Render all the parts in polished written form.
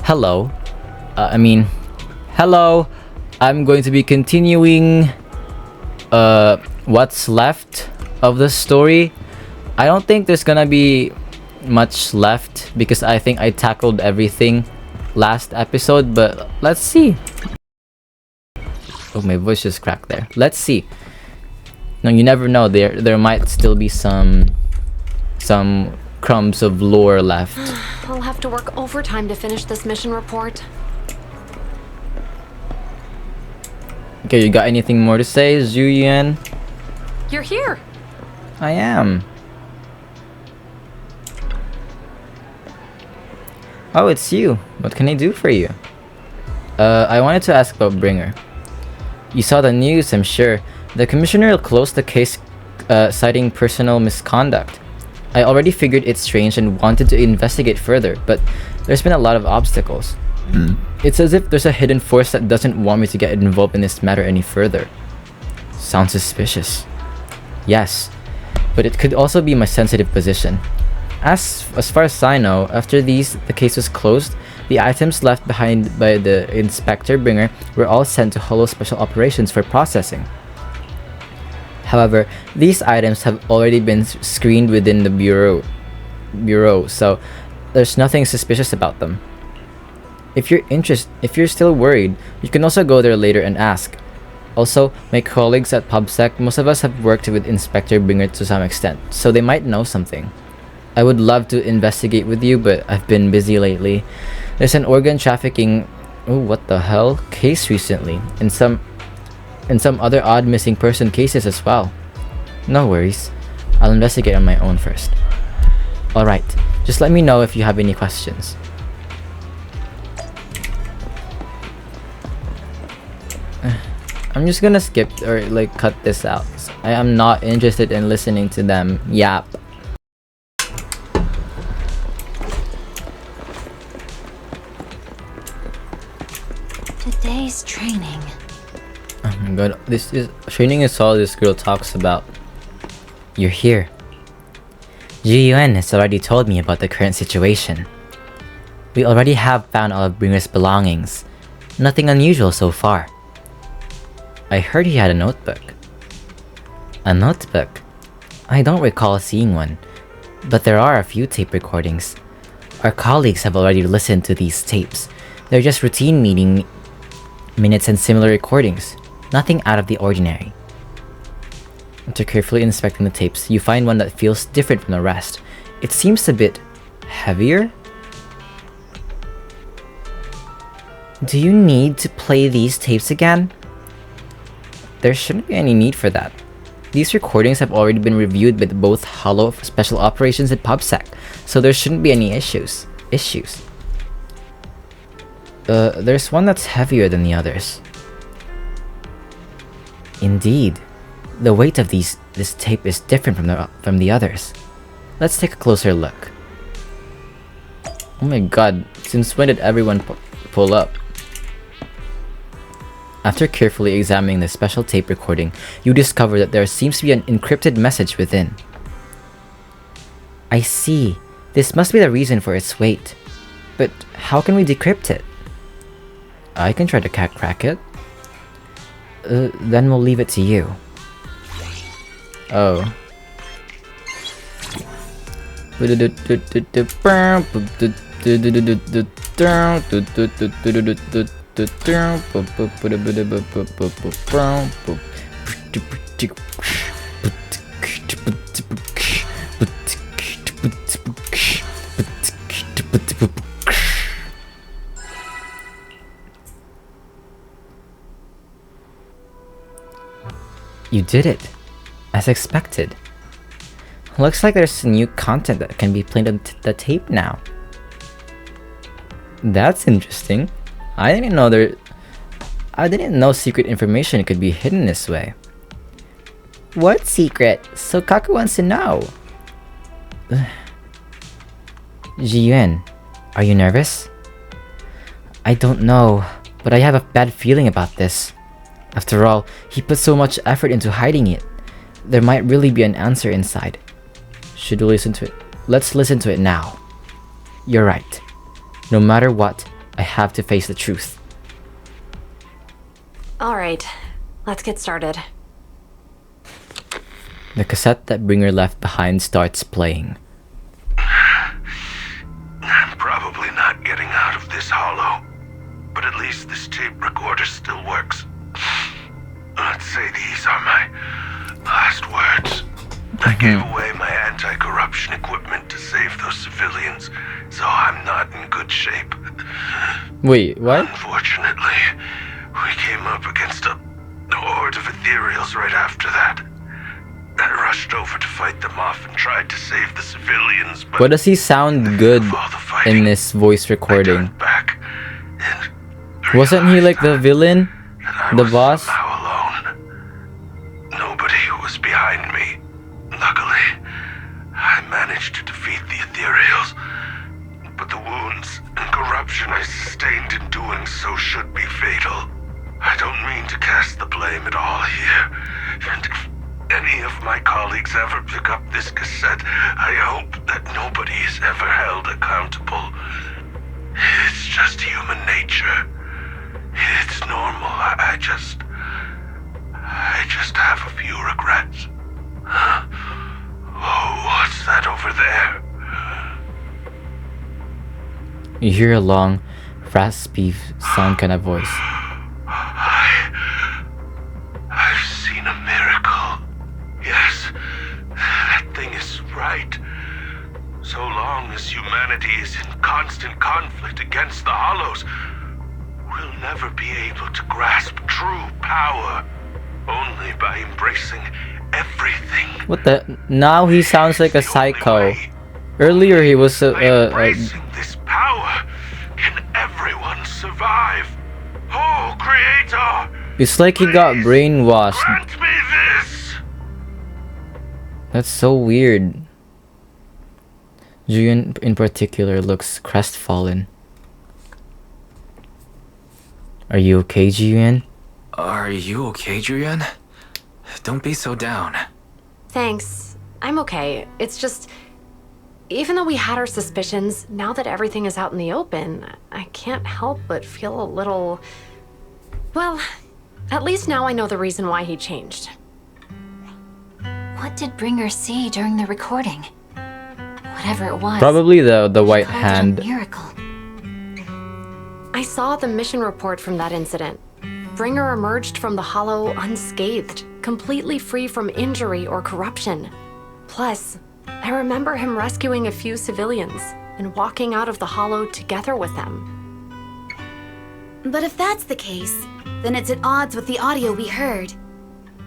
hello. I mean, hello. I'm going to be continuing what's left of the story. I don't think there's gonna be much left because I think I tackled everything last episode, but let's see. Oh, my voice just cracked there. Let's see. No, you never know. There might still be some crumbs of lore left. I'll have to work overtime to finish this mission report. Okay, you got anything more to say, Vivian? You're here. I am. Oh, it's you. What can I do for you? I wanted to ask about Bringer. You saw the news, I'm sure. The commissioner closed the case, citing personal misconduct. I already figured it's strange and wanted to investigate further, but there's been a lot of obstacles. It's as if there's a hidden force that doesn't want me to get involved in this matter any further. Sounds suspicious. Yes, but it could also be my sensitive position. As far as I know, after the case was closed, the items left behind by the Inspector Bringer were all sent to Hollow Special Operations for processing. However, these items have already been screened within the bureau, so there's nothing suspicious about them. If you're still worried, you can also go there later and ask. Also, my colleagues at PubSec, most of us have worked with Inspector Bringer to some extent, so they might know something. I would love to investigate with you, but I've been busy lately. There's an organ trafficking, case recently, and some other odd missing person cases as well. No worries. I'll investigate on my own first. Alright, just let me know if you have any questions. I'm just gonna skip or cut this out. I am not interested in listening to them yap. Today's training. Oh my god, training is all this girl talks about. You're here. Yun has already told me about the current situation. We already have found all of Bringer's belongings. Nothing unusual so far. I heard he had a notebook. A notebook? I don't recall seeing one, but there are a few tape recordings. Our colleagues have already listened to these tapes. They're just routine meeting minutes and similar recordings. Nothing out of the ordinary. After carefully inspecting the tapes, you find one that feels different from the rest. It seems a bit heavier? Do you need to play these tapes again? There shouldn't be any need for that. These recordings have already been reviewed with both Hollow Special Operations and PubSec, so there shouldn't be any issues. There's one that's heavier than the others. Indeed. The weight of this tape is different from the others. Let's take a closer look. Oh my god, since when did everyone pull up? After carefully examining the special tape recording, you discover that there seems to be an encrypted message within. I see. This must be the reason for its weight. But how can we decrypt it? I can try to crack it. Then we'll leave it to you. Oh. You did it, as expected. Looks like there's new content that can be played on the tape now. That's interesting. I didn't know secret information could be hidden this way. What secret? So Kaku wants to know. Ji-Yuan, are you nervous? I don't know, but I have a bad feeling about this. After all, he put so much effort into hiding it. There might really be an answer inside. Should we listen to it? Let's listen to it now. You're right. No matter what, I have to face the truth. Alright, let's get started. The cassette that Bringer left behind starts playing. I'm probably not getting out of this hollow, but at least this tape recorder still works. Let's say these are my last words. I gave away my anti-corruption equipment to save those civilians, so I'm not in good shape. Wait, what? Unfortunately, we came up against a horde of ethereals right after that. I rushed over to fight them off and tried to save the civilians, but Why does he sound good in this voice I recording? turned back and Wasn't he like the realized villain? that I The was boss? somehow alone. Nobody was behind me. Luckily, I managed to defeat the ethereals, but the wounds and corruption I sustained in doing so should be fatal. I don't mean to cast the blame at all here, and if any of my colleagues ever pick up this cassette, I hope that nobody is ever held accountable. It's just human nature. It's normal. I just have a few regrets. Oh, what's that over there? You hear a long, raspy sound kind of voice. I've seen a miracle. Yes, that thing is right. So long as humanity is in constant conflict against the Hollows, we'll never be able to grasp true power. Only by embracing everything. What the? Now he sounds like a psycho. Earlier he was By embracing this power, can everyone survive? Oh, Creator! It's like he got brainwashed. Grant me this! That's so weird. Julian in particular looks crestfallen. Are you okay, Julian? Are you okay, Julian? Don't be so down. Thanks. I'm okay. It's just... Even though we had our suspicions, now that everything is out in the open, I can't help but feel a little... Well, at least now I know the reason why he changed. What did Bringer see during the recording? Whatever it was. Probably the he white called it hand. a miracle. I saw the mission report from that incident. Bringer emerged from the Hollow unscathed, completely free from injury or corruption. Plus, I remember him rescuing a few civilians and walking out of the Hollow together with them. But if that's the case, then it's at odds with the audio we heard.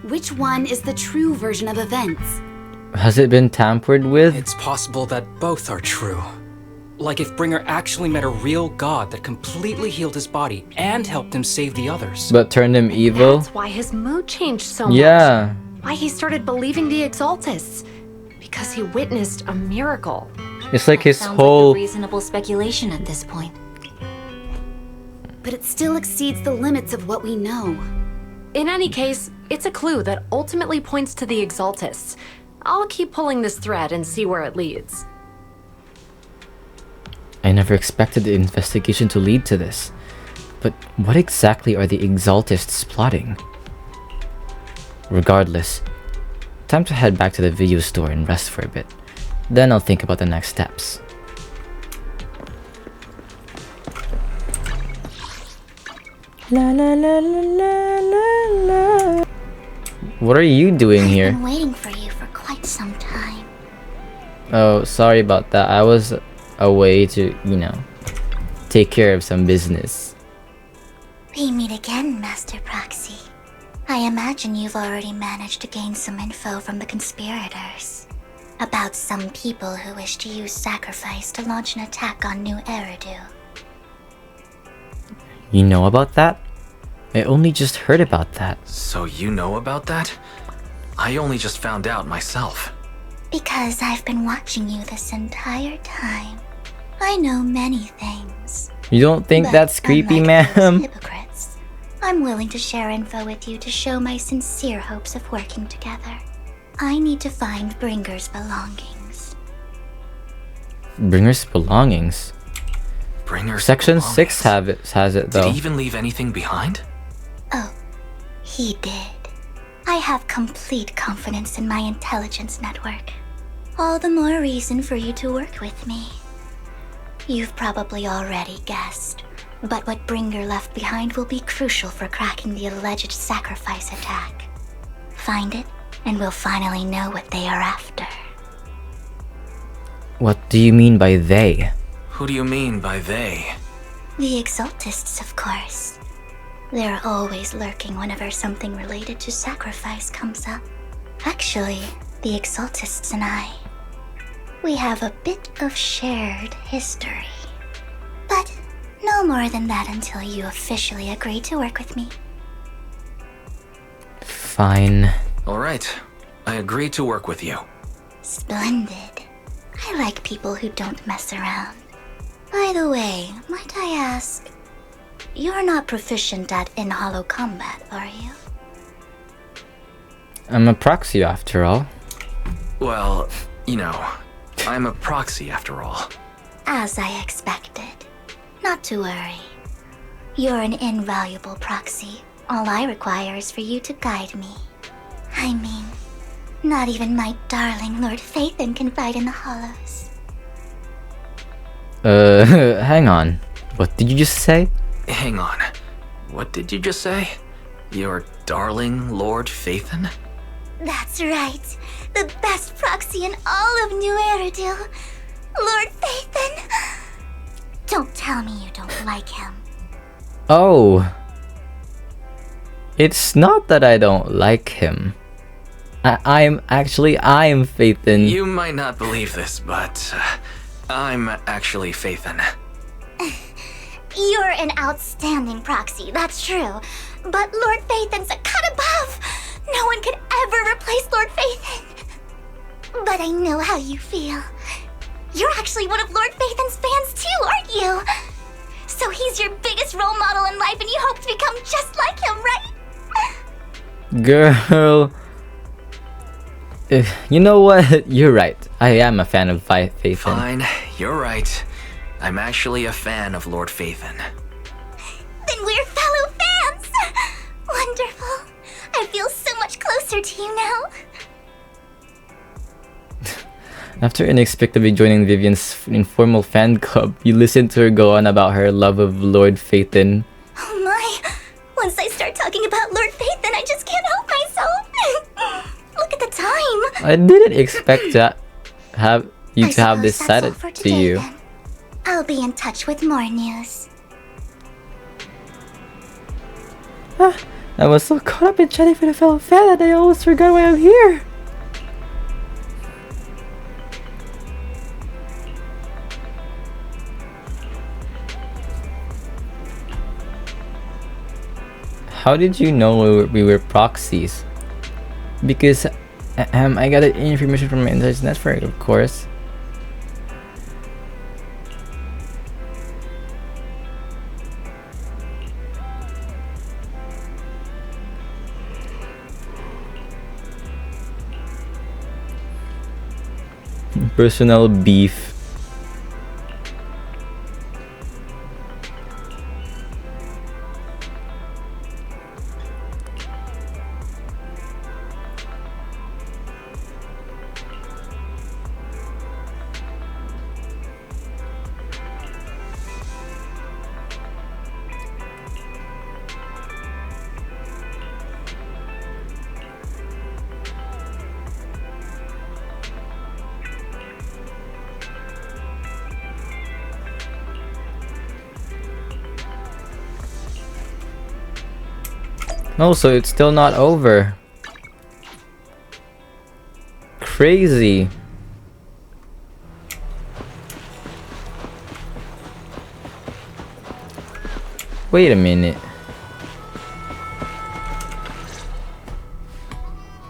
Which one is the true version of events? Has it been tampered with? It's possible that both are true. Like if Bringer actually met a real god that completely healed his body and helped him save the others. But turned him evil? That's why his mood changed so much. Yeah. Why he started believing the Exaltists. Because he witnessed a miracle. It's like his Sounds whole... like a reasonable speculation at this point. But it still exceeds the limits of what we know. In any case, it's a clue that ultimately points to the Exaltists. I'll keep pulling this thread and see where it leads. I never expected the investigation to lead to this. But what exactly are the Exaltists plotting? Regardless, time to head back to the video store and rest for a bit. Then I'll think about the next steps. La la la la la la la. What are you doing here? I've been waiting for you for quite some time. Oh, sorry about that. I was away to, take care of some business. We meet again, Master Proxy. I imagine you've already managed to gain some info from the conspirators. About some people who wish to use sacrifice to launch an attack on New Eridu. You know about that? I only just heard about that. So you know about that? I only just found out myself. Because I've been watching you this entire time. I know many things. You don't think But that's creepy, unlike those ma'am? hypocrites, I'm willing to share info with you to show my sincere hopes of working together. I need to find Bringer's belongings. Bringer's belongings? Bringer's Section 6 belongings. has it though. Did he even leave anything behind? Oh, he did. I have complete confidence in my intelligence network. All the more reason for you to work with me. You've probably already guessed, but what Bringer left behind will be crucial for cracking the alleged sacrifice attack. Find it, and we'll finally know what they are after. What do you mean by they? Who do you mean by they? The Exaltists, of course. They're always lurking whenever something related to sacrifice comes up. Actually, the Exaltists and I, we have a bit of shared history. But no more than that until you officially agree to work with me. Fine. Alright, I agree to work with you. Splendid. I like people who don't mess around. By the way, might I ask, you're not proficient at in-hollow combat, are you? I'm a proxy after all. Well, you know, I'm a proxy after all. As I expected. Not to worry. You're an invaluable proxy. All I require is for you to guide me. I mean, not even my darling Lord Phaethon can fight in the hollows. Hang on. What did you just say? Hang on. What did you just say? Your darling Lord Phaethon? That's right. The best proxy in all of New Eridil. Lord Phaethon. Don't tell me you don't like him. Oh. It's not that I don't like him. I am Phaethon. You might not believe this, but I'm actually Phaethon. You're an outstanding proxy, that's true. But Lord Phaethon's a cut above. No one could ever replace Lord Phaethon. But I know how you feel. You're actually one of Lord Phaethon's fans too, aren't you? So he's your biggest role model in life and you hope to become just like him, right? Girl. You know what? You're right. I am a fan of Phaethon. Fine, you're right. I'm actually a fan of Lord Phaethon. Then we're fellow fans! Wonderful. I feel so much closer to you now. After inexplicably joining Vivian's informal fan club, you listen to her go on about her love of Lord Phaethon. Oh my! Once I start talking about Lord Phaethon, I just can't help myself. Look at the time. I didn't expect to have this said that's all for to today, you. then. I'll be in touch with more news. I was so caught up in chatting for the fellow fan that I almost forgot why I'm here. How did you know we were proxies? Because I got the information from my intelligence network, of course. Personal beef. Oh, so it's still not over. Crazy. Wait a minute.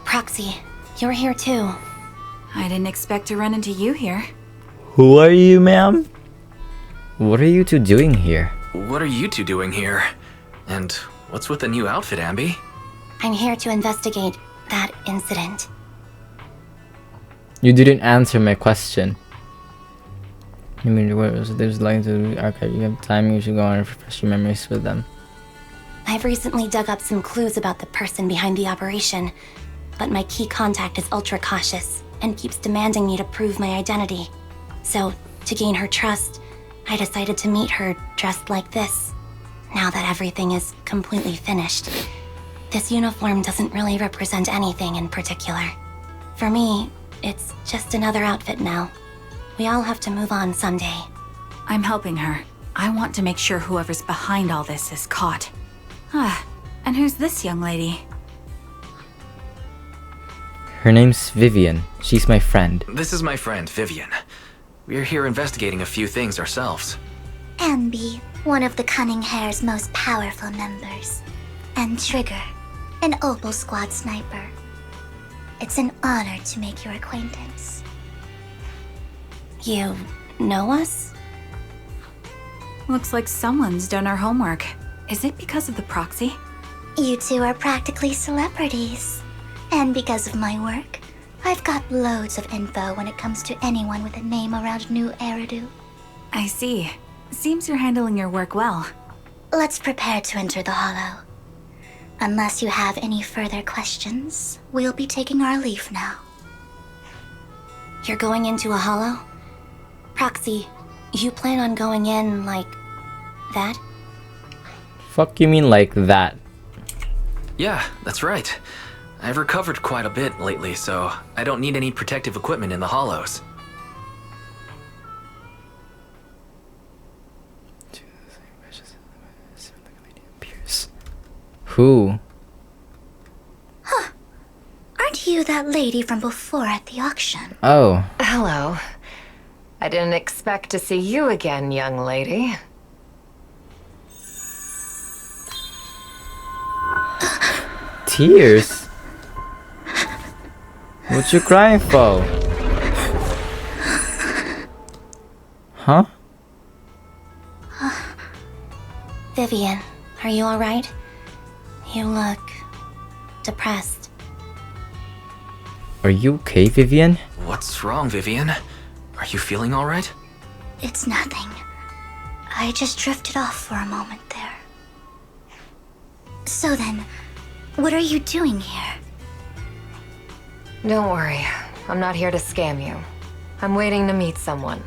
Proxy, you're here too. I didn't expect to run into you here. Who are you, ma'am? What are you two doing here? What are you two doing here? And what's with the new outfit, Ambi? I'm here to investigate that incident. You didn't answer my question. I mean, there's lines of archive. You have time. You should go on and refresh your memories with them. I've recently dug up some clues about the person behind the operation, but my key contact is ultra cautious and keeps demanding me to prove my identity. So, to gain her trust, I decided to meet her dressed like this. Now that everything is completely finished, this uniform doesn't really represent anything in particular. For me, it's just another outfit now. We all have to move on someday. I'm helping her. I want to make sure whoever's behind all this is caught. And who's this young lady? Her name's Vivian. She's my friend. This is my friend, Vivian. We're here investigating a few things ourselves. Ambi, one of the Cunning Hare's most powerful members. And Trigger, an Opal Squad sniper. It's an honor to make your acquaintance. You know us? Looks like someone's done our homework. Is it because of the proxy? You two are practically celebrities. And because of my work, I've got loads of info when it comes to anyone with a name around New Eridu. I see. Seems you're handling your work well. Let's prepare to enter the Hollow. Unless you have any further questions, we'll be taking our leave now. You're going into a Hollow? Proxy, you plan on going in like that? Fuck you mean like that? Yeah, that's right. I've recovered quite a bit lately, so I don't need any protective equipment in the hollows. Who? Huh. Aren't you that lady from before at the auction? Oh. Hello. I didn't expect to see you again, young lady. Tears? What you crying for? Huh? Vivian, are you alright? You look depressed. Are you okay, Vivian? What's wrong, Vivian? Are you feeling all right? It's nothing. I just drifted off for a moment there. So then, what are you doing here? Don't worry. I'm not here to scam you. I'm waiting to meet someone.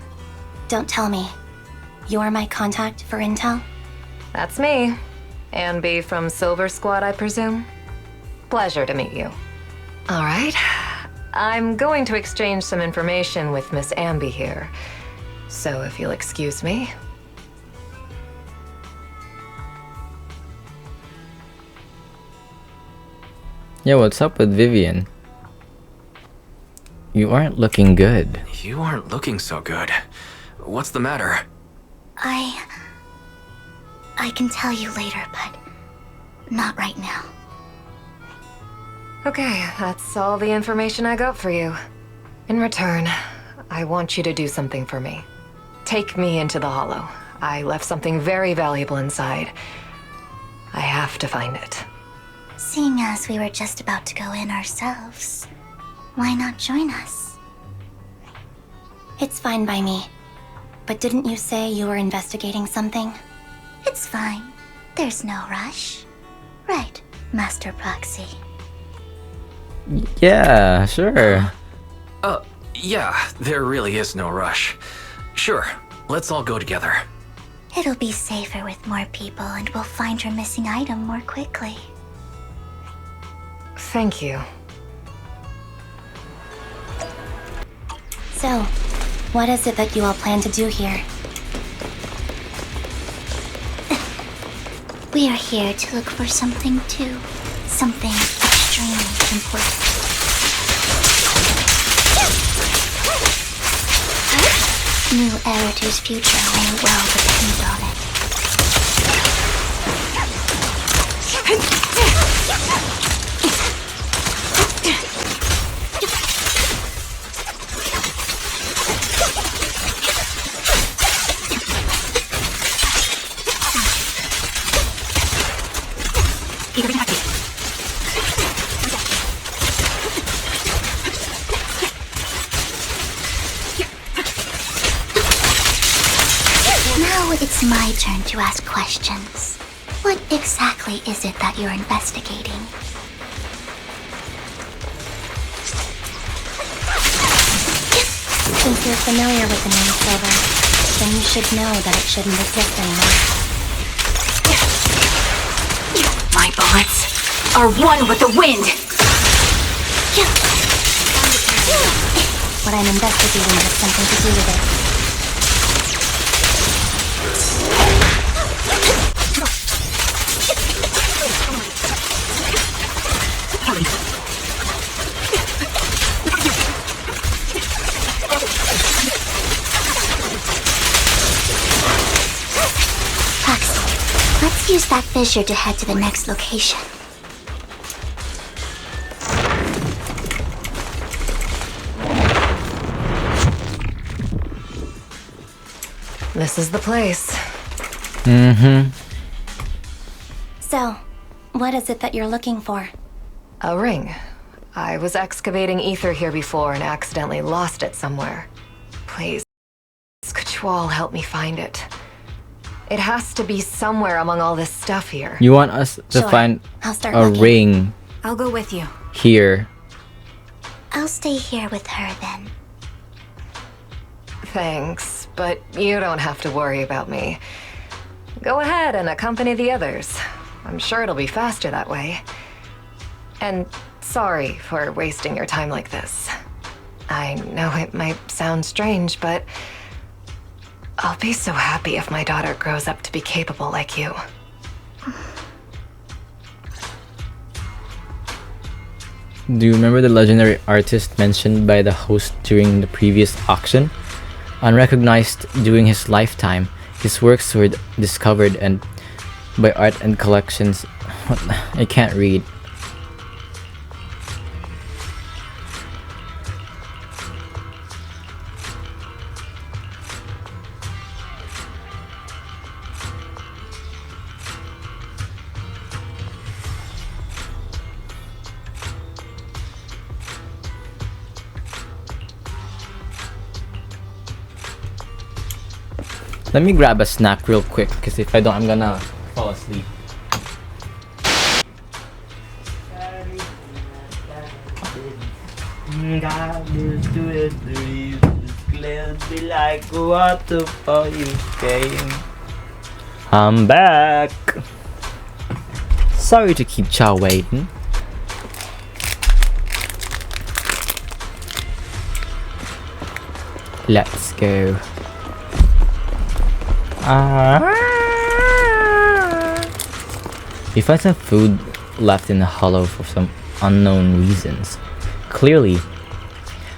Don't tell me. You're my contact for intel? That's me. Ambi from Silver Squad, I presume? Pleasure to meet you. All right. I'm going to exchange some information with Miss Ambi here. So if you'll excuse me. Yeah, what's up with Vivian? You aren't looking good. You aren't looking so good. What's the matter? I can tell you later, but not right now. Okay, that's all the information I got for you. In return, I want you to do something for me. Take me into the Hollow. I left something very valuable inside. I have to find it. Seeing as we were just about to go in ourselves, why not join us? It's fine by me. But didn't you say you were investigating something? It's fine. There's no rush. Right, Master Proxy. Yeah, sure. Yeah, there really is no rush. Sure, let's all go together. It'll be safer with more people and we'll find your missing item more quickly. Thank you. So, what is it that you all plan to do here? We are here to look for something too. Something extremely important. New Eridu's future may well depend on it. turn to ask questions. What exactly is it that you're investigating? Since you're familiar with the name Silver, then you should know that it shouldn't exist anymore. My bullets are one with the wind! What I'm investigating has something to do with it. Let's use that fissure to head to the next location. This is the place. So, what is it that you're looking for? A ring. I was excavating ether here before and accidentally lost it somewhere. Please, could you all help me find it? It has to be somewhere among all this stuff here. You want us to Sure. find I'll start a looking. ring I'll go with you. here. I'll stay here with her then. Thanks, but you don't have to worry about me. Go ahead and accompany the others. I'm sure it'll be faster that way. And sorry for wasting your time like this. I know it might sound strange, but I'll be so happy if my daughter grows up to be capable like you. Do you remember the legendary artist mentioned by the host during the previous auction? Unrecognized during his lifetime, his works were discovered and by art and collections. I can't read. Let me grab a snack real quick, because if I don't, I'm gonna fall asleep. I'm back. Sorry to keep y'all waiting. Let's go. We find some food left in the hollow for some unknown reasons. Clearly,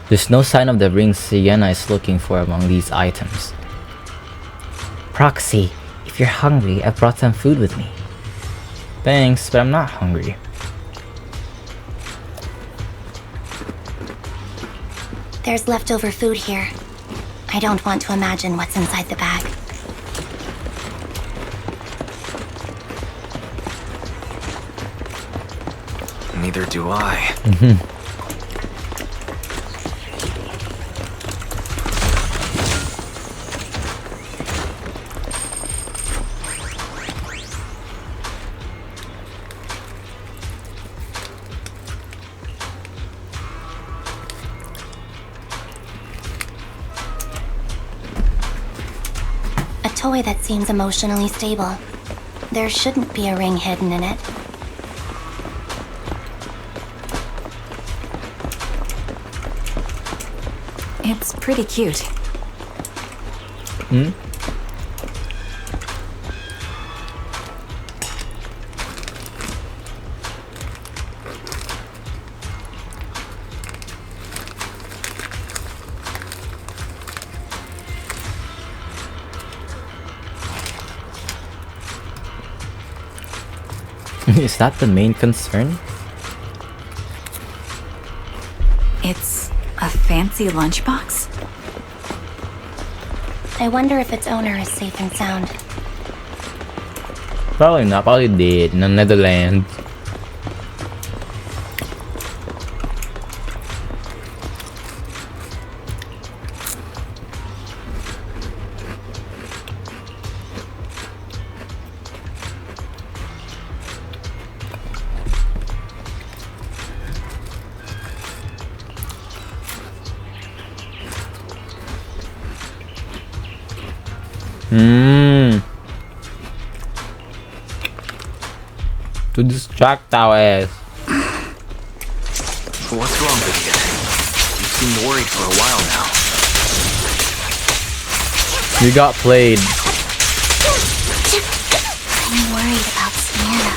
there's no sign of the ring Sienna is looking for among these items. Proxy, if you're hungry, I brought some food with me. Thanks, but I'm not hungry. There's leftover food here. I don't want to imagine what's inside the bag. Neither do I. A toy that seems emotionally stable. There shouldn't be a ring hidden in it. It's pretty cute. Is that the main concern? It's a fancy lunchbox? I wonder if its owner is safe and sound. Probably not. Probably dead in the Netherlands. To distract our ass. What's wrong, Vivian? You seem worried for a while now. You got played. I'm worried about Sienna.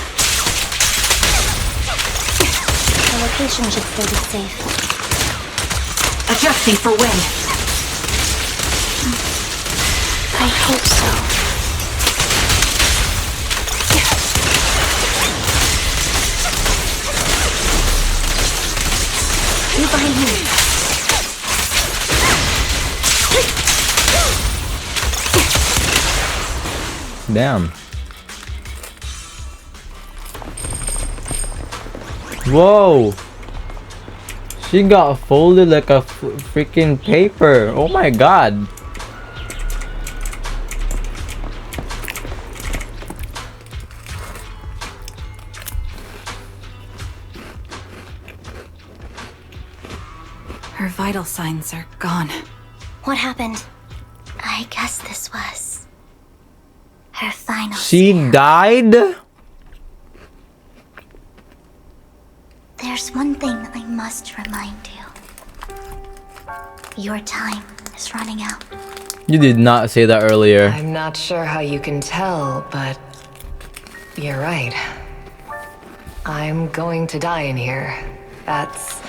The location should still be safe. Adjusting for wind. I hope so. You behind me. Damn. Whoa. She got folded like a freaking paper. Oh my god. Her vital signs are gone. What happened? I guess this was her final. She died? There's one thing I must remind you. Your time is running out. You did not say that earlier. I'm not sure how you can tell, but you're right. I'm going to die in here. That's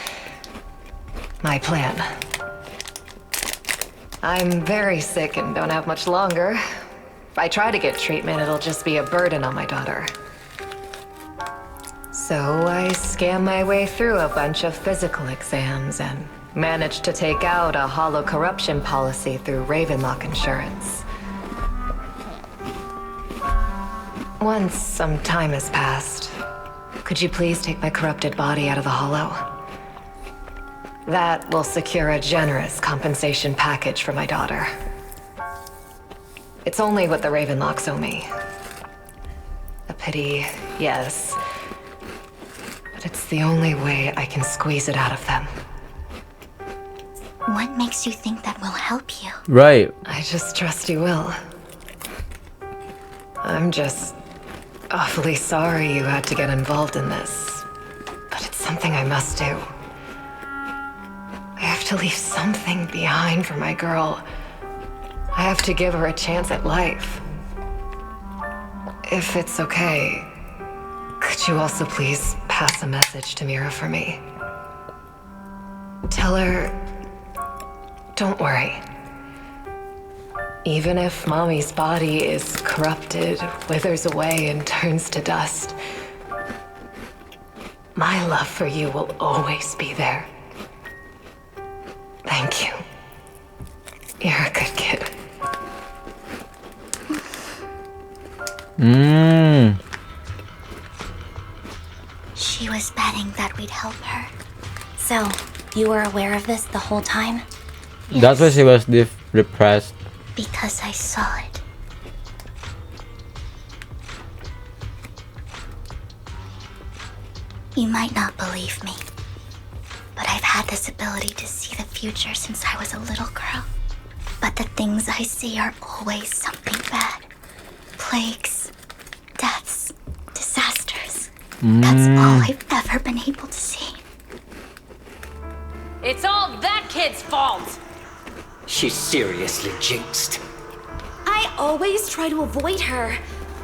my plan. I'm very sick and don't have much longer. If I try to get treatment, it'll just be a burden on my daughter. So I scam my way through a bunch of physical exams and managed to take out a hollow corruption policy through Ravenlock Insurance. Once some time has passed, could you please take my corrupted body out of the hollow? That will secure a generous compensation package for my daughter. It's only what the Ravenlocks owe me. A pity, yes. But it's the only way I can squeeze it out of them. What makes you think that will help you? Right. I just trust you will. I'm just awfully sorry you had to get involved in this. But it's something I must do. I have to leave something behind for my girl. I have to give her a chance at life. If it's okay, could you also please pass a message to Mira for me? Tell her, don't worry. Even if Mommy's body is corrupted, withers away, and turns to dust, my love for you will always be there. Thank you. You're a good kid. She was betting that we'd help her. So, you were aware of this the whole time? That's why she was repressed. Because I saw it. You might not believe me, but I've had this ability to see the future since I was a little girl. But the things I see are always something bad. Plagues, deaths, disasters. That's all I've ever been able to see. It's all that kid's fault! She's seriously jinxed. I always try to avoid her.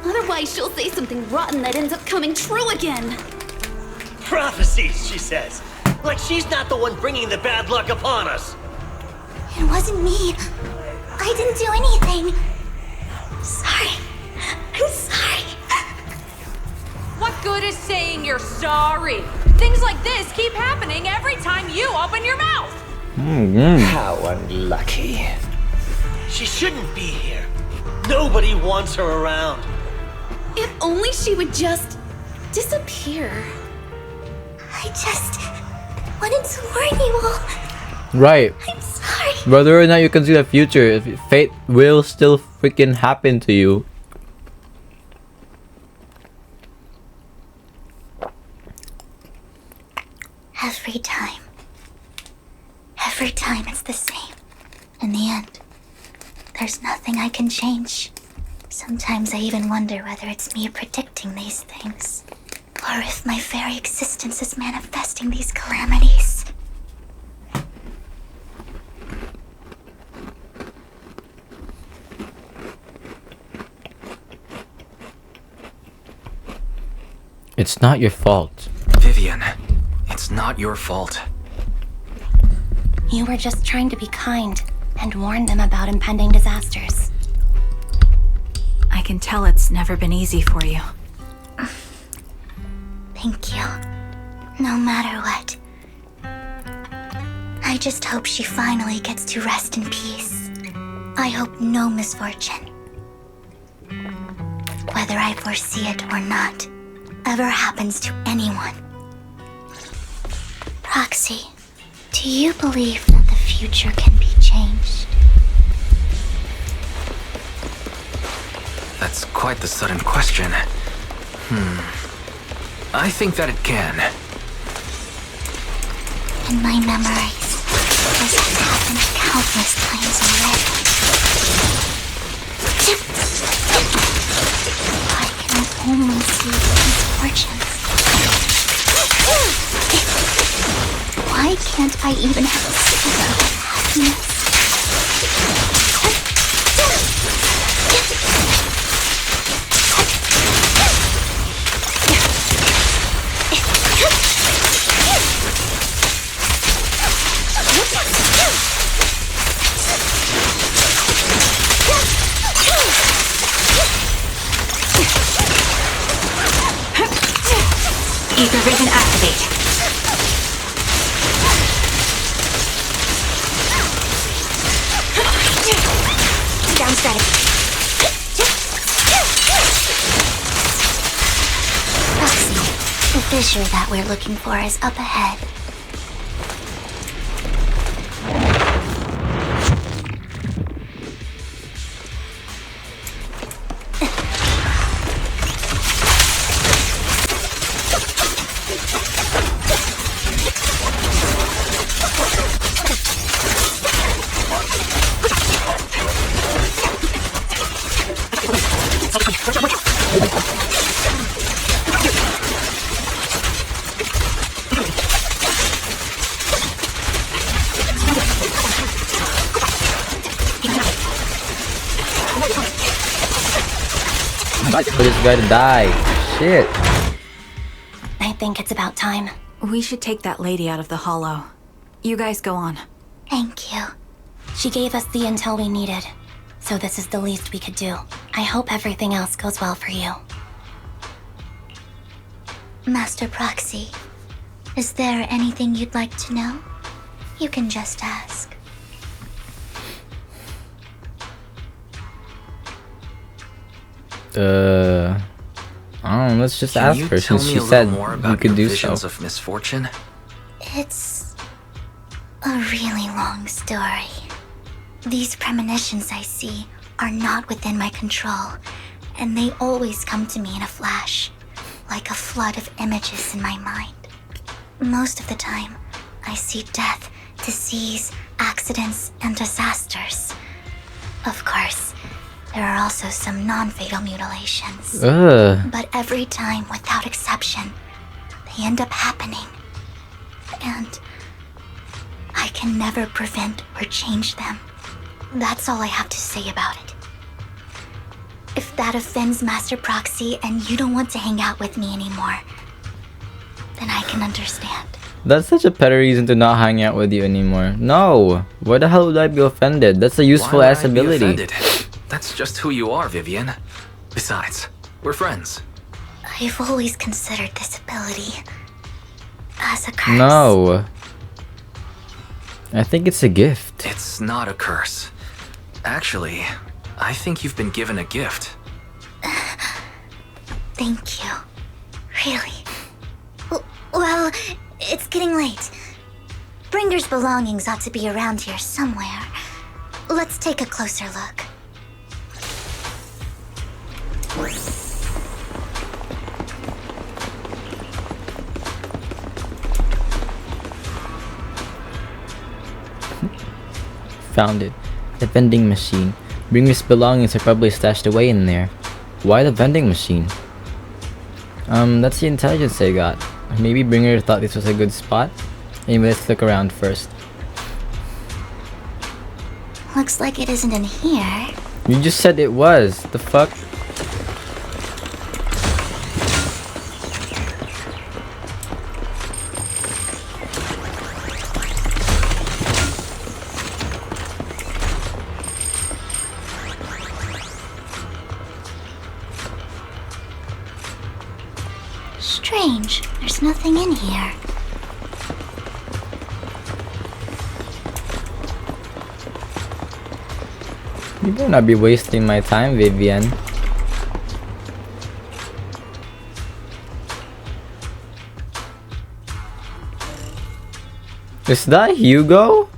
Otherwise, she'll say something rotten that ends up coming true again. Prophecies, she says. Like she's not the one bringing the bad luck upon us. It wasn't me. I didn't do anything. Sorry. I'm sorry. What good is saying you're sorry? Things like this keep happening every time you open your mouth! How unlucky. She shouldn't be here. Nobody wants her around. If only she would just disappear. I just wanted to warn you all. Right. I'm sorry. Whether or not you can see the future, if fate will still freaking happen to you. Every time it's the same. In the end, there's nothing I can change. Sometimes I even wonder whether it's me predicting these things, Or if my very existence is manifesting these calamities. It's not your fault. Vivian, it's not your fault. You were just trying to be kind and warn them about impending disasters. I can tell it's never been easy for you. Thank you. No matter what. I just hope she finally gets to rest in peace. I hope no misfortune, whether I foresee it or not, ever happens to anyone. Proxy, do you believe that the future can be changed? That's quite the sudden question. I think that it can. In my memories, this has happened countless times already. Why can I only see misfortunes? Why can't I even have a sliver of happiness? Ether vision activate. Down strategy. Proxy, the fissure that we're looking for is up ahead. For this guy to die. Shit. I think it's about time. We should take that lady out of the hollow. You guys go on. Thank you. She gave us the intel we needed, so this is the least we could do. I hope everything else goes well for you. Master Proxy, is there anything you'd like to know? You can just ask. I don't know, let's just Can ask you her tell since me she a little said more we about could your do visions so. of misfortune? It's a really long story. These premonitions I see are not within my control, and they always come to me in a flash, like a flood of images in my mind. Most of the time, I see death, disease, accidents, and disasters. Of course, there are also some non-fatal mutilations. But every time, without exception, they end up happening. And I can never prevent or change them. That's all I have to say about it. If that offends Master Proxy and you don't want to hang out with me anymore, then I can understand. That's such a petty reason to not hang out with you anymore. No! Why the hell would I be offended? That's a useful Why would ass I be ability. offended? That's just who you are, Vivian. Besides, we're friends. I've always considered this ability as a curse. No. I think it's a gift. It's not a curse. Actually, I think you've been given a gift. Thank you. Really? Well, it's getting late. Bringer's belongings ought to be around here somewhere. Let's take a closer look. Found it. The vending machine. Bringer's belongings are probably stashed away in there. Why the vending machine? That's the intelligence they got. Maybe Bringer thought this was a good spot. Anyway, let's look around first. Looks like it isn't in here. You just said it was. The fuck? Strange. There's nothing in here. You better not be wasting my time, Vivian. Is that Hugo?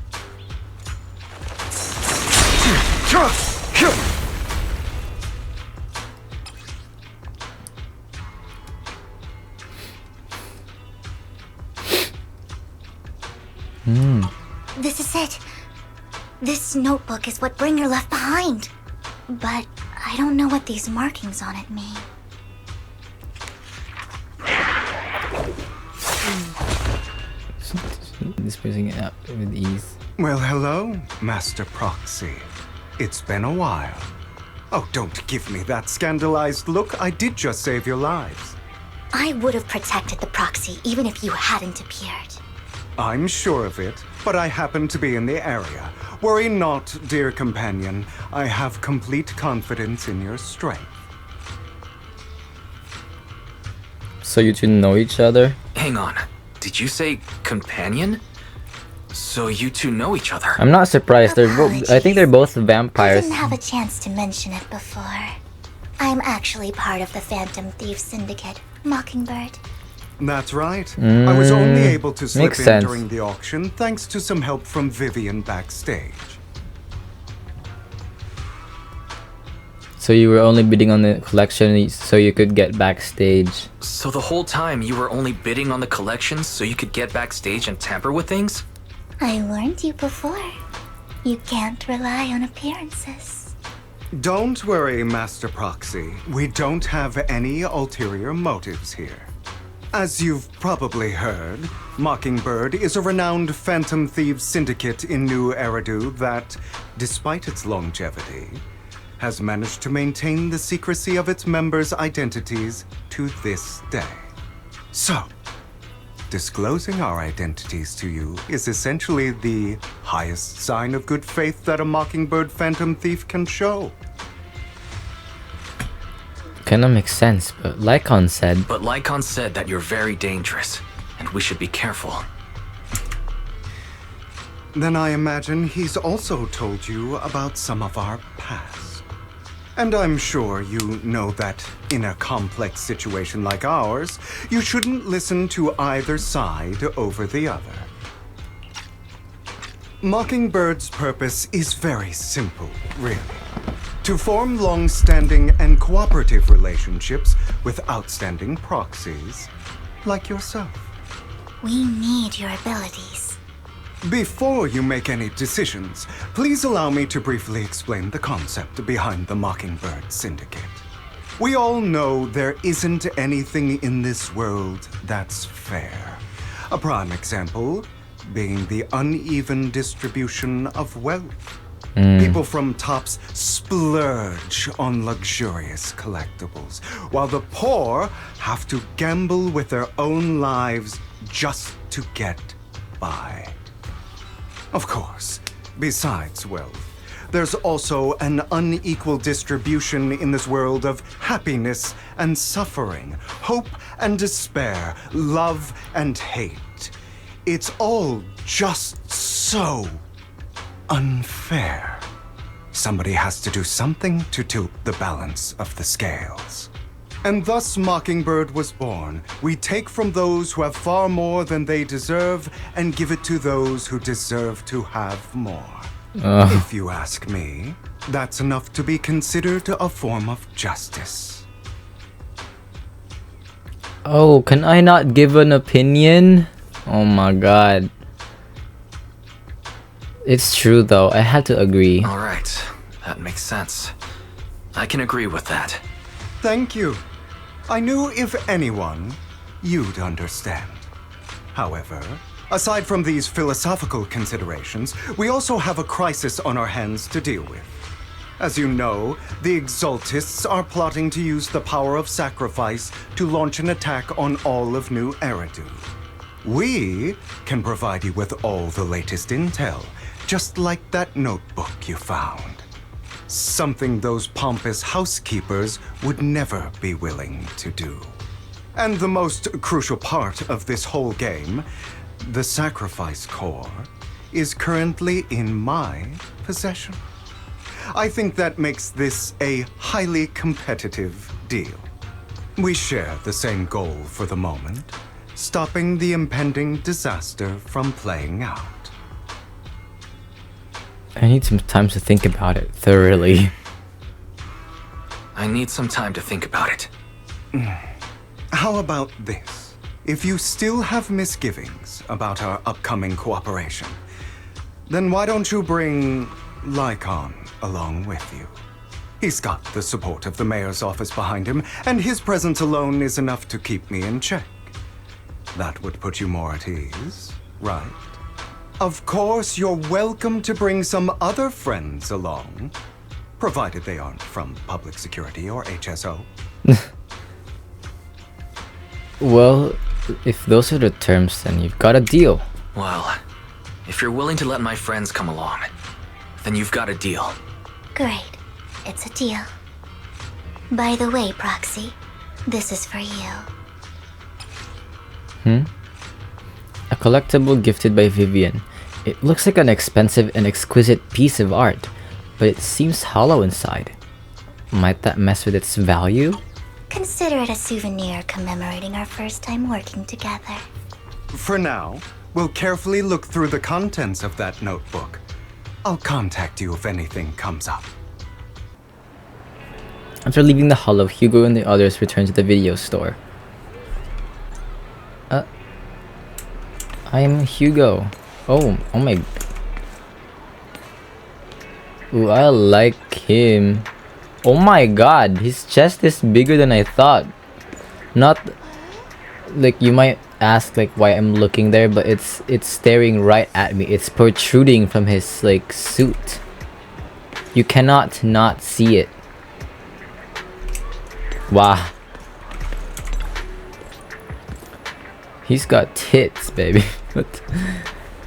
This is it. This notebook is what Bringer left behind. But I don't know what these markings on it mean. Disposing it up with ease. Well, hello, Master Proxy. It's been a while. Oh, don't give me that scandalized look. I did just save your lives. I would have protected the proxy even if you hadn't appeared. I'm sure of it, but I happen to be in the area. Worry not, dear companion. I have complete confidence in your strength. So you two know each other? Hang on. Did you say companion? So you two know each other? I'm not surprised. They're both. I think they're both I vampires. didn't have a chance to mention it before. I'm actually part of the Phantom Thief Syndicate, Mockingbird. That's right. I was only able to slip makes in sense. during the auction thanks to some help from Vivian backstage. So you were only bidding on the collection so you could get backstage. So the whole time you were only bidding on the collections so you could get backstage and tamper with things? I warned you before. You can't rely on appearances. Don't worry, Master Proxy. We don't have any ulterior motives here. As you've probably heard, Mockingbird is a renowned Phantom Thieves syndicate in New Eridu that, despite its longevity, has managed to maintain the secrecy of its members' identities to this day. So, disclosing our identities to you is essentially the highest sign of good faith that a Mockingbird Phantom Thief can show. Kinda makes sense, but Lycon said... But Lycon said that you're very dangerous, and we should be careful. Then I imagine he's also told you about some of our past. And I'm sure you know that in a complex situation like ours, you shouldn't listen to either side over the other. Mockingbird's purpose is very simple, really. To form long-standing and cooperative relationships with outstanding proxies like yourself. We need your abilities. Before you make any decisions, please allow me to briefly explain the concept behind the Mockingbird Syndicate. We all know there isn't anything in this world that's fair. A prime example being the uneven distribution of wealth. People from tops splurge on luxurious collectibles, while the poor have to gamble with their own lives just to get by. Of course, besides wealth, there's also an unequal distribution in this world of happiness and suffering, hope and despair, love and hate. It's all just so unfair. Somebody has to do something to tilt the balance of the scales. And thus Mockingbird was born. We take from those who have far more than they deserve and give it to those who deserve to have more. If you ask me, that's enough to be considered a form of justice. Oh, can I not give an opinion? Oh my god. It's true though, I had to agree. Alright, that makes sense. I can agree with that. Thank you. I knew if anyone, you'd understand. However, aside from these philosophical considerations, we also have a crisis on our hands to deal with. As you know, the Exaltists are plotting to use the power of sacrifice to launch an attack on all of New Eridu. We can provide you with all the latest intel, just like that notebook you found. Something those pompous housekeepers would never be willing to do. And the most crucial part of this whole game, the sacrifice core, is currently in my possession. I think that makes this a highly competitive deal. We share the same goal for the moment, stopping the impending disaster from playing out. I need some time to think about it thoroughly. I need some time to think about it. How about this? If you still have misgivings about our upcoming cooperation, then why don't you bring Lycon along with you? He's got the support of the mayor's office behind him, and his presence alone is enough to keep me in check. That would put you more at ease, right? Of course, you're welcome to bring some other friends along, provided they aren't from public security or HSO. Well, if those are the terms, then you've got a deal. Well, if you're willing to let my friends come along, then you've got a deal. Great. It's a deal. By the way, Proxy, this is for you. A collectible gifted by Vivian. It looks like an expensive and exquisite piece of art, but it seems hollow inside. Might that mess with its value? Consider it a souvenir commemorating our first time working together. For now, we'll carefully look through the contents of that notebook. I'll contact you if anything comes up. After leaving the hollow, Hugo and the others return to the video store. I'm Hugo. Oh my. Ooh, I like him. Oh my god, his chest is bigger than I thought. Not like you might ask like why I'm looking there, but it's staring right at me. It's protruding from his like suit. You cannot not see it. Wow. He's got tits, baby. But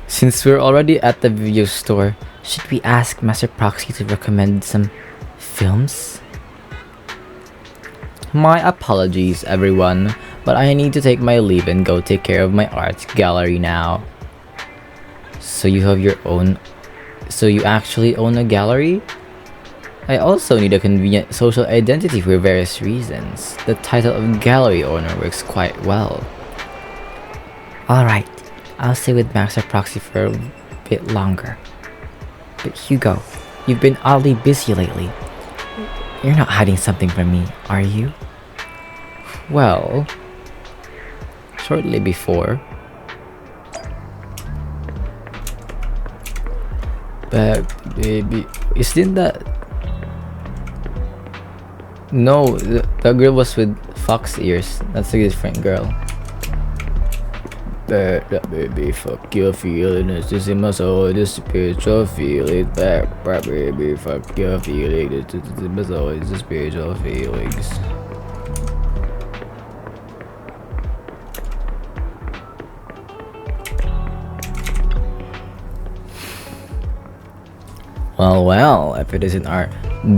since we're already at the video store, should we ask Master Proxy to recommend some films? My apologies, everyone, but I need to take my leave and go take care of my art gallery now. So you have your own... So you actually own a gallery? I also need a convenient social identity for various reasons. The title of gallery owner works quite well. Alright, I'll stay with Master Proxy for a bit longer. But Hugo, you've been oddly busy lately. You're not hiding something from me, are you? Well, shortly before. But baby, isn't that... No, the girl was with fox ears. That's a different girl. That baby, fuck your feelings. This is my soul, this spiritual feeling. Back, baby, fuck your feelings. This is my soul, this spiritual feelings. Well, if it isn't our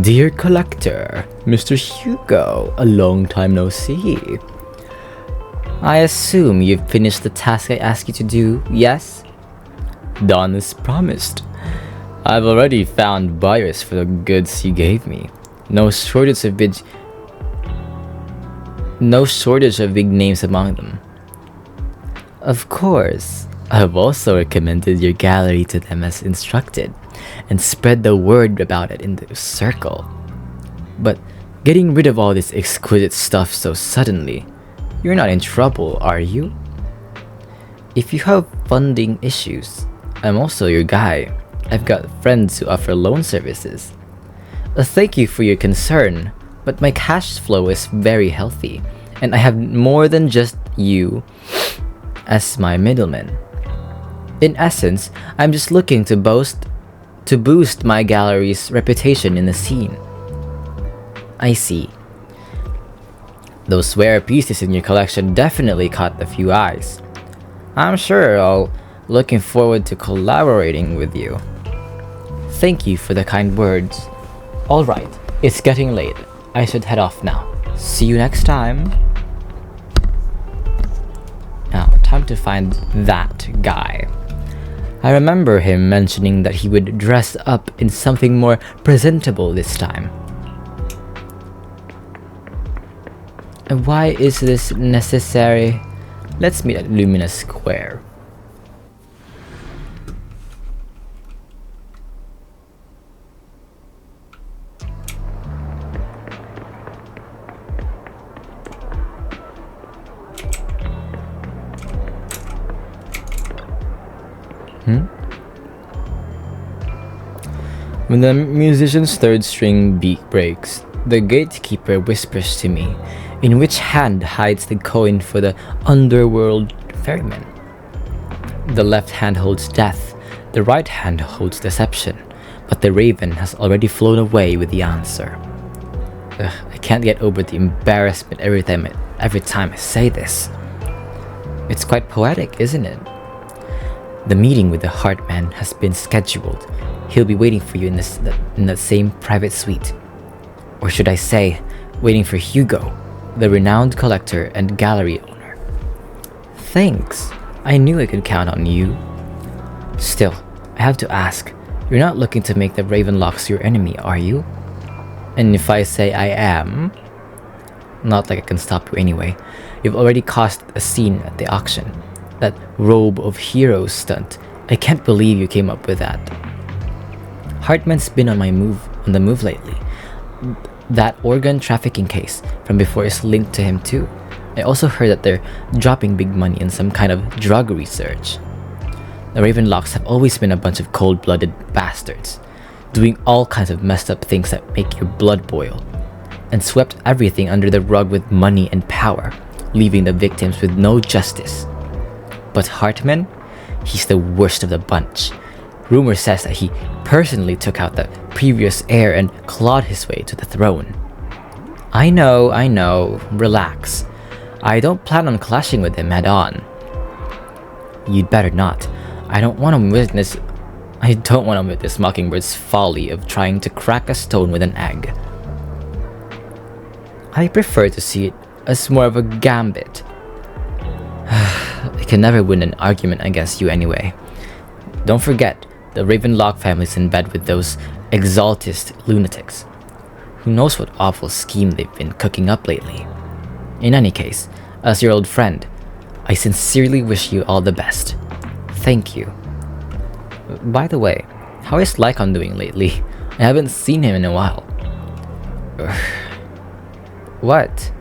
dear collector, Mr. Hugo, a long time no see. I assume you've finished the task I asked you to do, yes? Done as promised. I've already found buyers for the goods you gave me. No shortage of big names among them. Of course, I've also recommended your gallery to them as instructed, and spread the word about it in the circle. But getting rid of all this exquisite stuff so suddenly, you're not in trouble, are you? If you have funding issues, I'm also your guy. I've got friends who offer loan services. Thank you for your concern, but my cash flow is very healthy, and I have more than just you as my middleman. In essence, I'm just looking to boost my gallery's reputation in the scene. I see. Those rare pieces in your collection definitely caught a few eyes. I'm sure I'll looking forward to collaborating with you. Thank you for the kind words. Alright, it's getting late. I should head off now. See you next time. Now, time to find that guy. I remember him mentioning that he would dress up in something more presentable this time. And why is this necessary? Let's meet at Luminous Square. When the musician's third string beat breaks, the gatekeeper whispers to me, in which hand hides the coin for the underworld ferryman. The left hand holds death, the right hand holds deception, but the raven has already flown away with the answer. I can't get over the embarrassment every time I say this. It's quite poetic, isn't it? The meeting with the Heartman has been scheduled. He'll be waiting for you in the same private suite. Or should I say, waiting for Hugo, the renowned collector and gallery owner. Thanks. I knew I could count on you. Still, I have to ask, you're not looking to make the Ravenlocks your enemy, are you? And if I say I am, not like I can stop you anyway, you've already caused a scene at the auction. That robe of heroes stunt. I can't believe you came up with that. Hartman's been on the move lately. That organ trafficking case from before is linked to him too. I also heard that they're dropping big money in some kind of drug research. The Ravenlocks have always been a bunch of cold-blooded bastards, doing all kinds of messed up things that make your blood boil, and swept everything under the rug with money and power, leaving the victims with no justice. But Hartman? He's the worst of the bunch. Rumor says that he personally took out the previous heir and clawed his way to the throne. I know, relax. I don't plan on clashing with him head on. You'd better not. I don't want to witness Mockingbird's folly of trying to crack a stone with an egg. I prefer to see it as more of a gambit. I can never win an argument against you anyway. Don't forget, the Ravenlock family's in bed with those exaltist lunatics. Who knows what awful scheme they've been cooking up lately. In any case, as your old friend, I sincerely wish you all the best. Thank you. By the way, how is Lycon doing lately? I haven't seen him in a while. What?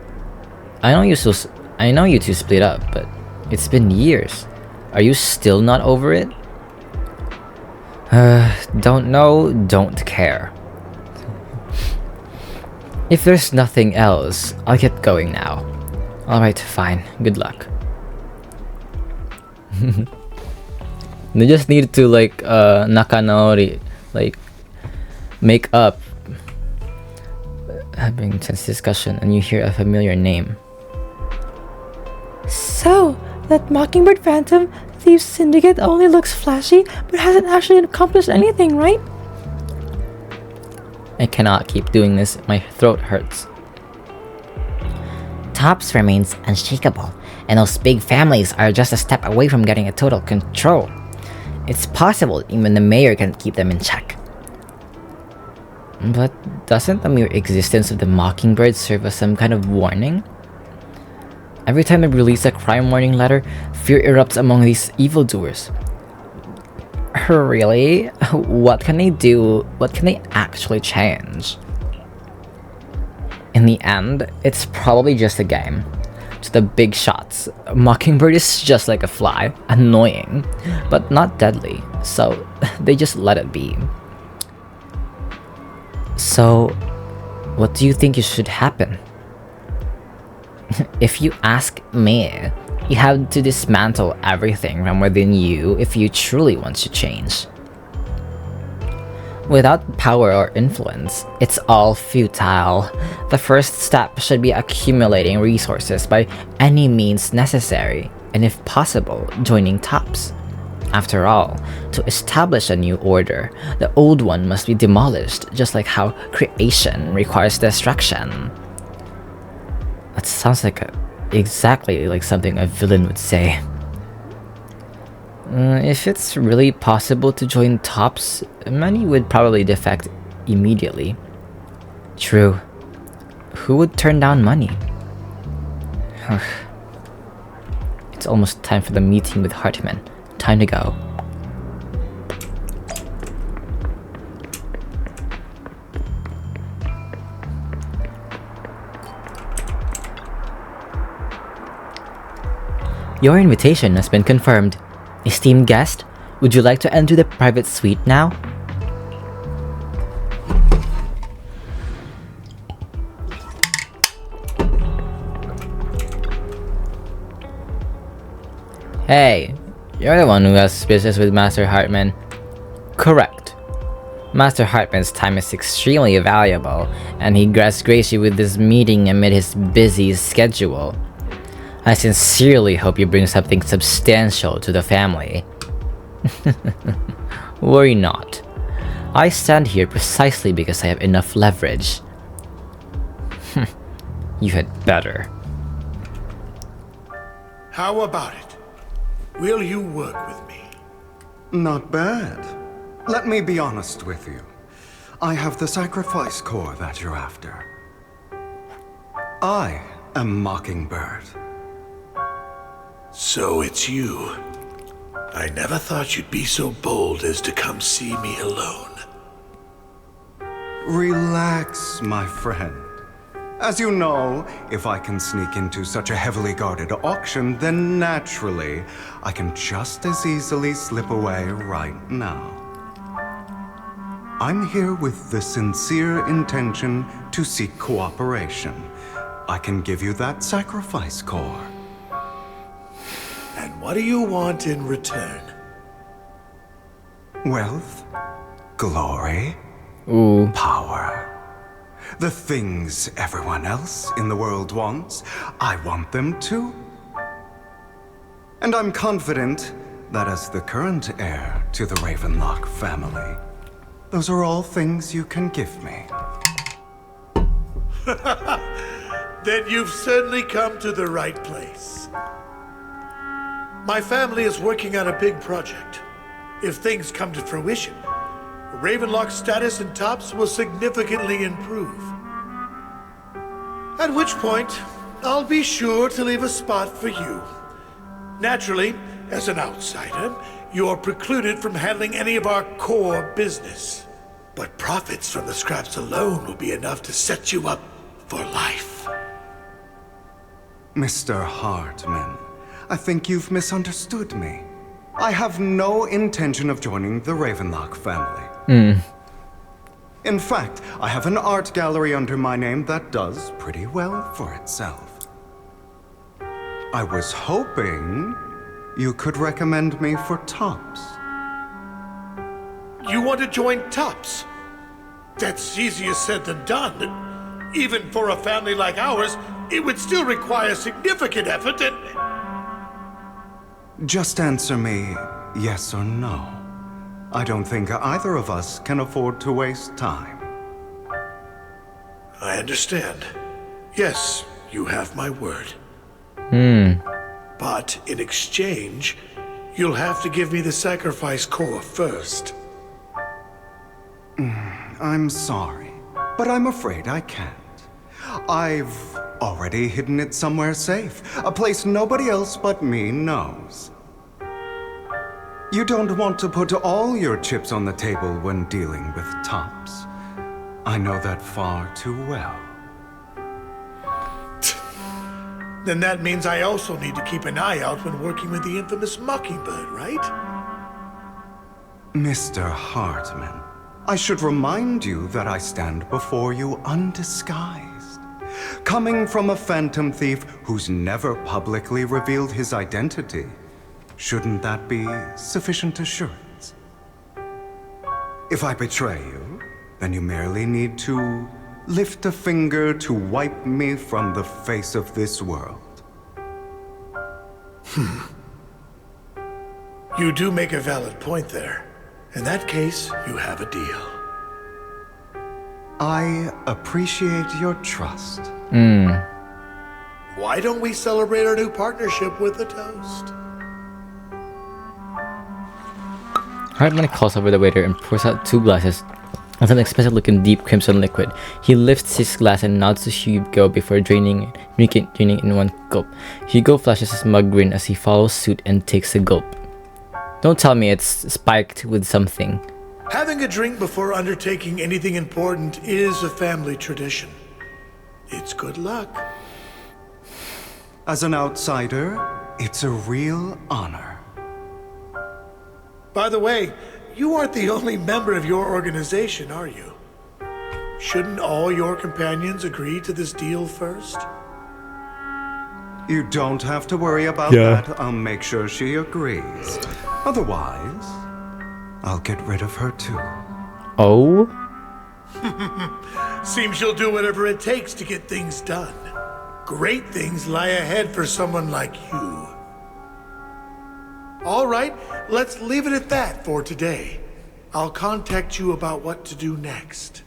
I know you two split up, but it's been years. Are you still not over it? Don't know, don't care. If there's nothing else, I'll get going now. Alright, fine. Good luck. They just need to nakanaori, make up. Having intense discussion and you hear a familiar name. So, that Mockingbird Phantom Thief Syndicate only looks flashy, but hasn't actually accomplished anything, right? I cannot keep doing this, my throat hurts. Tops remains unshakable, and those big families are just a step away from getting a total control. It's possible even the mayor can keep them in check. But doesn't the mere existence of the Mockingbird serve as some kind of warning? Every time they release a crime warning letter, fear erupts among these evildoers. Really? What can they do? What can they actually change? In the end, it's probably just a game. To the big shots, Mockingbird is just like a fly, annoying, but not deadly, so they just let it be. So, What do you think should happen? If you ask me, you have to dismantle everything from within you if you truly want to change. Without power or influence, it's all futile. The first step should be accumulating resources by any means necessary, and if possible, joining TOPS. After all, to establish a new order, the old one must be demolished, just like how creation requires destruction. That sounds like exactly like something a villain would say. If it's really possible to join TOPS, many would probably defect immediately. True. Who would turn down money? It's almost time for the meeting with Hartman. Time to go. Your invitation has been confirmed. Esteemed guest, would you like to enter the private suite now? Hey, you're the one who has business with Master Hartman. Correct. Master Hartman's time is extremely valuable, and he graced you with this meeting amid his busy schedule. I sincerely hope you bring something substantial to the family. Worry not. I stand here precisely because I have enough leverage. You had better. How about it? Will you work with me? Not bad. Let me be honest with you. I have the sacrifice core that you're after. I am Mockingbird. So it's you. I never thought you'd be so bold as to come see me alone. Relax, my friend. As you know, if I can sneak into such a heavily guarded auction, then naturally, I can just as easily slip away right now. I'm here with the sincere intention to seek cooperation. I can give you that sacrifice core. And what do you want in return? Wealth, glory, power. The things everyone else in the world wants, I want them too. And I'm confident that as the current heir to the Ravenlock family, those are all things you can give me. Then you've certainly come to the right place. My family is working on a big project. If things come to fruition, Ravenlock's status in TOPS will significantly improve. At which point, I'll be sure to leave a spot for you. Naturally, as an outsider, you're precluded from handling any of our core business. But profits from the scraps alone will be enough to set you up for life. Mr. Hartman, I think you've misunderstood me. I have no intention of joining the Ravenlock family. In fact, I have an art gallery under my name that does pretty well for itself. I was hoping you could recommend me for TOPS. You want to join TOPS? That's easier said than done. Even for a family like ours, it would still require significant effort and... Just answer me yes or no. I don't think either of us can afford to waste time. I understand. Yes, you have my word. But in exchange, you'll have to give me the sacrifice core first. I'm sorry, but I'm afraid I can't. I've already hidden it somewhere safe, a place nobody else but me knows. You don't want to put all your chips on the table when dealing with TOPS. I know that far too well. Then that means I also need to keep an eye out when working with the infamous Mockingbird, right? Mr. Hartman, I should remind you that I stand before you undisguised, coming from a phantom thief who's never publicly revealed his identity. Shouldn't that be sufficient assurance? If I betray you, then you merely need to lift a finger to wipe me from the face of this world. You do make a valid point there. In that case, you have a deal. I appreciate your trust. Why don't we celebrate our new partnership with a toast? Hartman calls over the waiter and pours out 2 glasses of an expensive-looking deep crimson liquid. He lifts his glass and nods to Hugo before draining in one gulp. Hugo flashes a smug grin as he follows suit and takes a gulp. Don't tell me it's spiked with something. Having a drink before undertaking anything important is a family tradition. It's good luck. As an outsider, it's a real honor. By the way, you aren't the only member of your organization, are you? Shouldn't all your companions agree to this deal first? You don't have to worry about that. I'll make sure she agrees. Otherwise, I'll get rid of her too. Oh? Seems you'll do whatever it takes to get things done. Great things lie ahead for someone like you. All right, let's leave it at that for today. I'll contact you about what to do next.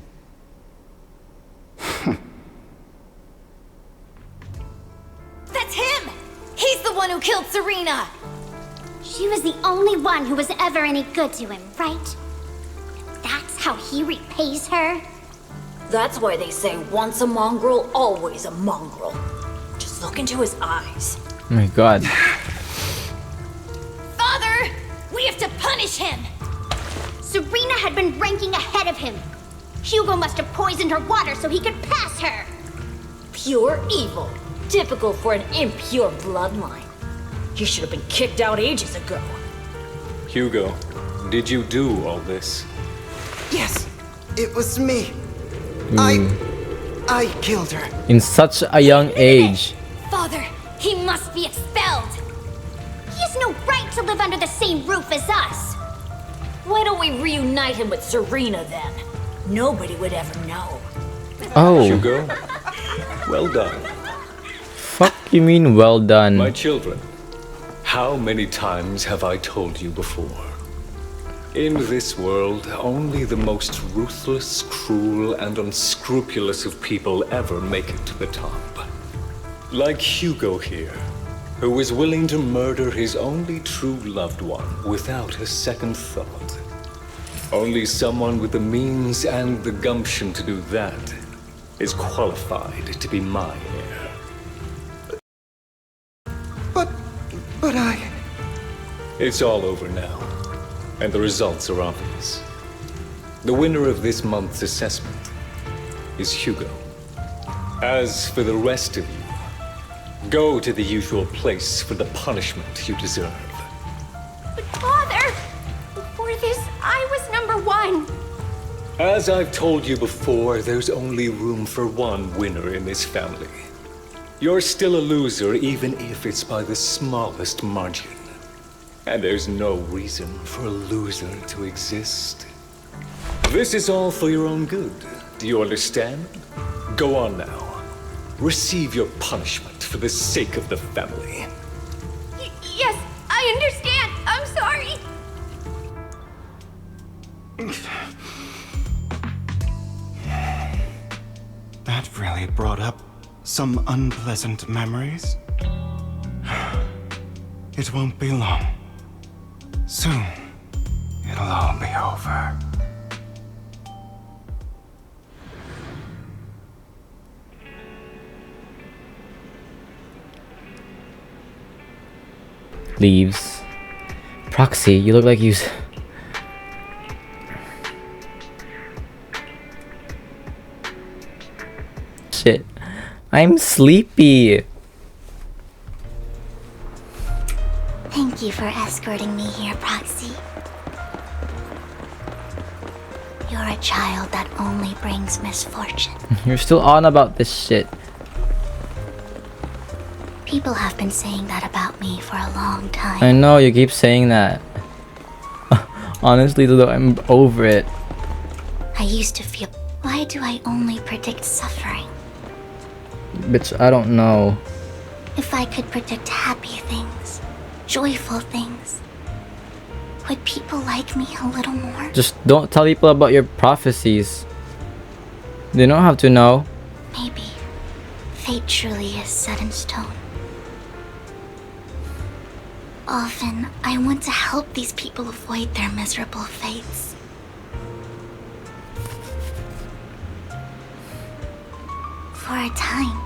That's him! He's the one who killed Serena! She was the only one who was ever any good to him, right? That's how he repays her? That's why they say once a mongrel, always a mongrel. Just look into his eyes. Oh my god. Father! We have to punish him! Serena had been ranking ahead of him. Hugo must have poisoned her water so he could pass her. Pure evil. Typical for an impure bloodline. He should have been kicked out ages ago. Hugo, did you do all this? Yes, it was me. I killed her. In such a young age. Father, he must be expelled. He has no right to live under the same roof as us. Why don't we reunite him with Serena then? Nobody would ever know. Oh. Hugo, well done. Fuck you mean well done? My children, how many times have I told you before? In this world, only the most ruthless, cruel, and unscrupulous of people ever make it to the top. Like Hugo here, who was willing to murder his only true loved one without a second thought. Only someone with the means and the gumption to do that is qualified to be my heir. But I... It's all over now, and the results are obvious. The winner of this month's assessment is Hugo. As for the rest of you, go to the usual place for the punishment you deserve. But Father, before this, I was number 1. As I've told you before, there's only room for one winner in this family. You're still a loser, even if it's by the smallest margin. And there's no reason for a loser to exist. This is all for your own good. Do you understand? Go on now. Receive your punishment for the sake of the family. Yes, I understand. I'm sorry. That really brought up some unpleasant memories. It won't be long. Soon, it'll all be over. Leaves. Proxy, you look like you... Shit. I'm sleepy. Thank you for escorting me here, Proxy. You're a child that only brings misfortune. You're still on about this shit. People have been saying that about me for a long time. I know, you keep saying that. Honestly, though, I'm over it. I used to feel, why do I only predict suffering? Bitch, I don't know. If I could predict happy things, joyful things, would people like me a little more? Just don't tell people about your prophecies. They don't have to know. Maybe fate truly is set in stone. Often, I want to help these people avoid their miserable fates. For a time,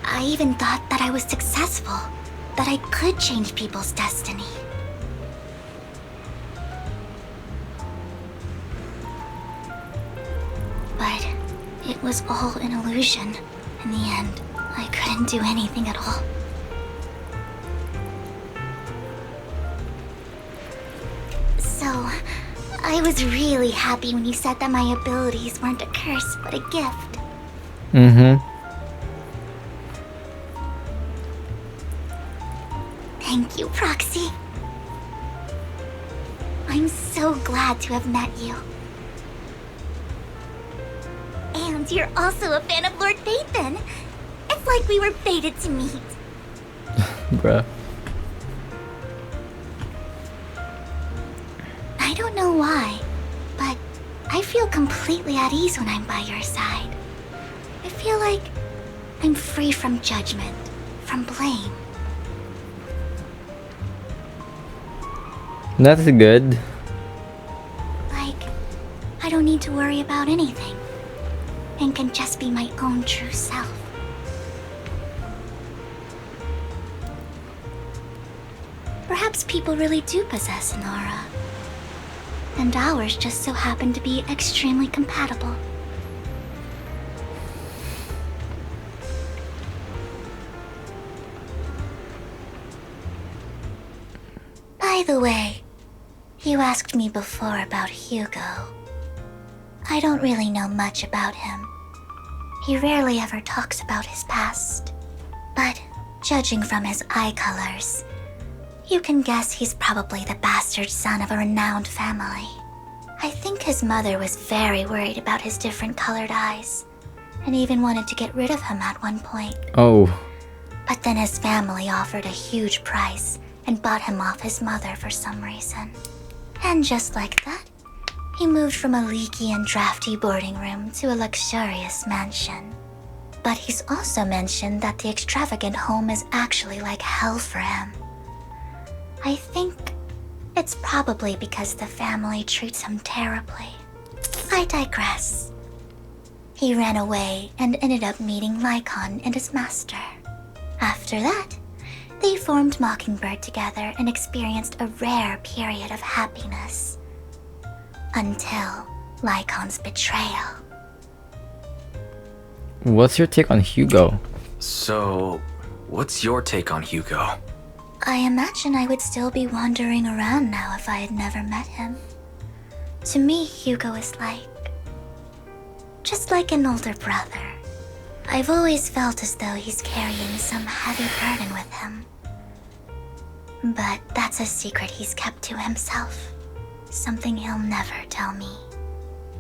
I even thought that I was successful, that I could change people's destiny. But it was all an illusion. In the end, I couldn't do anything at all. So, I was really happy when you said that my abilities weren't a curse, but a gift. Mm-hmm. Thank you, Proxy. I'm so glad to have met you. And you're also a fan of Lord Phaethon. It's like we were fated to meet. Bruh. I don't know why, but I feel completely at ease when I'm by your side. I feel like I'm free from judgment, from blame. That's good. Like, I don't need to worry about anything, and can just be my own true self. Perhaps people really do possess an aura, and ours just so happen to be extremely compatible. By the way, you asked me before about Hugo. I don't really know much about him. He rarely ever talks about his past. But judging from his eye colors, you can guess he's probably the bastard son of a renowned family. I think his mother was very worried about his different colored eyes, and even wanted to get rid of him at one point. Oh. But then his family offered a huge price and bought him off his mother for some reason. And just like that, he moved from a leaky and drafty boarding room to a luxurious mansion. But he's also mentioned that the extravagant home is actually like hell for him. I think it's probably because the family treats him terribly. I digress. He ran away and ended up meeting Lycon and his master. After that, they formed Mockingbird together and experienced a rare period of happiness. Until Lycon's betrayal. What's your take on Hugo? So, what's your take on Hugo? I imagine I would still be wandering around now if I had never met him. To me, Hugo is just like an older brother. I've always felt as though he's carrying some heavy burden with him. But that's a secret he's kept to himself. Something he'll never tell me.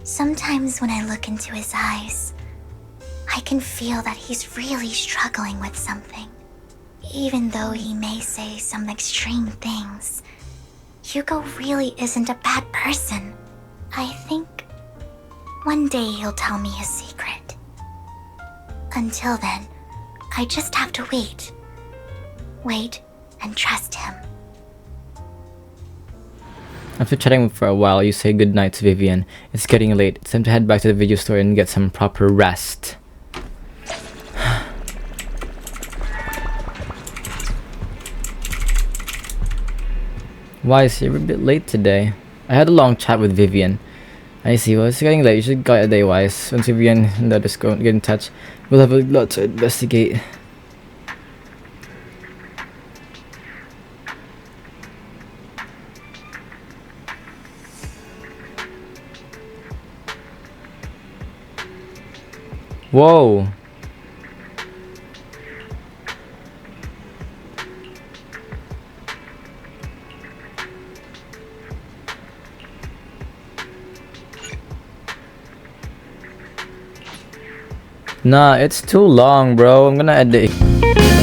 Sometimes when I look into his eyes, I can feel that he's really struggling with something. Even though he may say some extreme things, Hugo really isn't a bad person. I think one day he'll tell me his secret. Until then, I just have to wait. Wait and trust him. After chatting for a while, you say goodnight to Vivian. It's getting late. It's time to head back to the video store and get some proper rest. Why is he a bit late today? I had a long chat with Vivian. I see. Well, it's getting late. You should guide a day wise. Once Vivian and let us go get in touch, we'll have a lot to investigate. Whoa. Nah, it's too long, bro. I'm gonna end it.